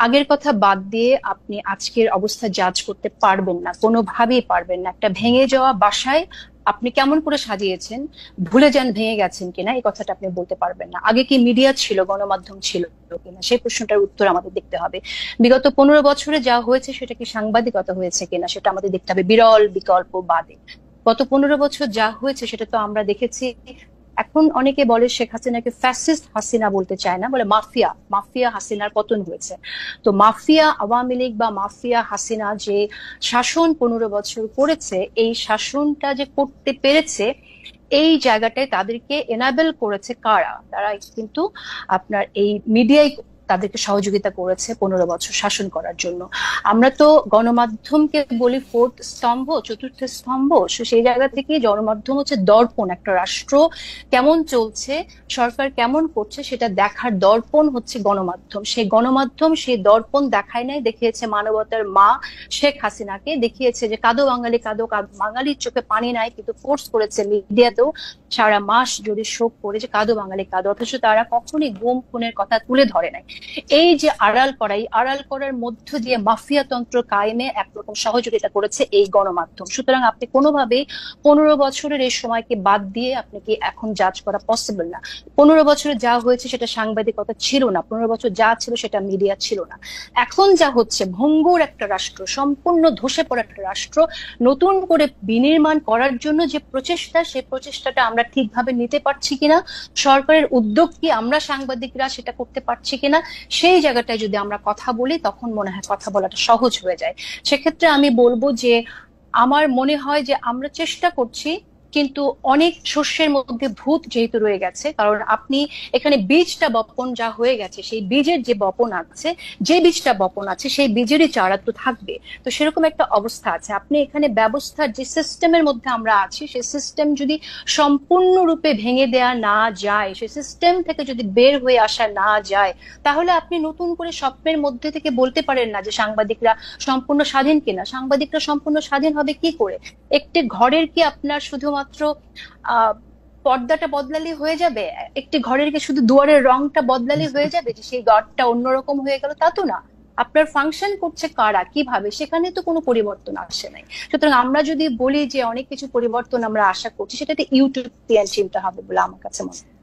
আগের কথা বাদ দিয়ে আপনি আজকের অবস্থা জাজ করতে পারবেন না, কোনোভাবেই পারবেন না। একটা ভেঙে যাওয়া বাসায় আপনি কেমন করে সাজিয়েছেন, ভুলে যান ভেঙে গেছেন কিনা, এই কথাটা আপনি বলতে পারবেন না। আগে কি মিডিয়া ছিল, গণমাধ্যম ছিল কিনা, সেই প্রশ্নটার উত্তর আমাদের দেখতে হবে। বিগত 15 বছরে যা হয়েছে সেটা কি সাংবাদিকতা হয়েছে কিনা সেটা আমাদের দেখতে হবে, বিরল বিকল্প বাদে। গত 15 বছর যা হয়েছে সেটা তো আমরা দেখেছি। এখন অনেকে বলে শেখ হাসিনাকে ফ্যাসিস্ট হাসিনা বলতে চায় না, বলে মাফিয়া, মাফিয়া হাসিনার পতন হয়েছে। তো মাফিয়া আওয়ামী লীগ বা মাফিয়া হাসিনা যে শাসন 15 বছর করেছে, এই শাসনটা যে করতে পেরেছে, এই জায়গাটায় তাদেরকে এনাবেল করেছে কারা? তারা কিন্তু আপনার এই মিডিয়ায় তাদেরকে সহযোগিতা করেছে 15 বছর শাসন করার জন্য। আমরা তো গণমাধ্যমকে বলি ফোর্থ স্তম্ভ, চতুর্থ স্তম্ভ। সেই জায়গা থেকে গণমাধ্যম হচ্ছে দর্পণ, একটা রাষ্ট্র কেমন চলছে, সরকার কেমন করছে সেটা দেখার দর্পণ হচ্ছে গণমাধ্যম। সেই গণমাধ্যম সেই দর্পণ দেখায় নাই, দেখিয়েছে মানবতার মা শেখ হাসিনাকে, দেখিয়েছে যে কাঁদো বাঙালি কাঁদো, বাঙালির চোখে পানি নাই, কিন্তু ফোর্স করেছে মিডিয়াতেও সারা মাস যদি শোক করে যে কাঁদো বাঙালি কাঁদো, অথচ তারা কখনোই গুম খুনের কথা তুলে ধরে নাই। এই যে আড়াল করা, এই আড়াল করার মধ্য দিয়ে মাফিয়া তন্ত্র কায়েমে একরকম সহযোগিতা করেছে এই গণমাধ্যম। সুতরাং আপনি কোনোভাবেই 15 বছরের এই সময়কে বাদ দিয়ে আপনি কি এখন জাজ করা পসিবল না। 15 বছরে যা হয়েছে সেটা সাংবাদিকতা ছিল না, 15 বছর যা ছিল সেটা মিডিয়া ছিল না। এখন যা হচ্ছে, ভঙ্গুর একটা রাষ্ট্র, সম্পূর্ণ ধসে পড়া একটা রাষ্ট্র নতুন করে বিনির্মাণ করার জন্য যে প্রচেষ্টা, সেই প্রচেষ্টাটা আমরা ঠিকভাবে নিতে পারছি কিনা, সরকারের উদ্যোগ কি আমরা সাংবাদিকরা সেটা করতে পারছি কিনা, সেই জায়গাটায় যদি আমরা কথা বলি তখন মনে হয় কথা বলাটা সহজ হয়ে যায়। সেক্ষেত্রে আমি বলবো যে আমার মনে হয় যে আমরা চেষ্টা করছি, কিন্তু অনেক শস্যের মধ্যে ভূত যেহেতু রয়ে গেছে, কারণ আপনি এখানে বীজটা বপন যা হয়ে গেছে, সেই বীজের যে বপন আছে, যে বীজটা বপন আছে সেই বীজেরই চারা তো থাকবে। তো সেরকম একটা অবস্থা আছে। আপনি এখানে ব্যবস্থার যে সিস্টেমের মধ্যে আমরা আছি, সেই সিস্টেম যদি সম্পূর্ণরূপে ভেঙে দেয়া না যায়, সেই সিস্টেম থেকে যদি বের হয়ে আসা না যায়, তাহলে আপনি নতুন করে স্বপ্নের মধ্যে থেকে বলতে পারেন না যে সাংবাদিকরা সম্পূর্ণ স্বাধীন কিনা। সাংবাদিকরা সম্পূর্ণ স্বাধীন হবে কি করে? একটি ঘরের কি আপনার শুধুমাত্র আহ পর্দাটা বদলালে হয়ে যাবে? একটি ঘরের কি শুধু দুয়ারের রংটা বদলালে হয়ে যাবে যে সেই ঘরটা অন্যরকম হয়ে গেল? তা তো না। আপনার ফাংশন করছে কারা, কিভাবে, সেখানে তো কোনো পরিবর্তন আসে নাই। সুতরাং আমরা যদি বলি যে অনেক কিছু পরিবর্তন আমরা আশা করছি, সেটাতে ইউটোপিয়ান চিন্তা হবে বলে আমার কাছে মনে হয়।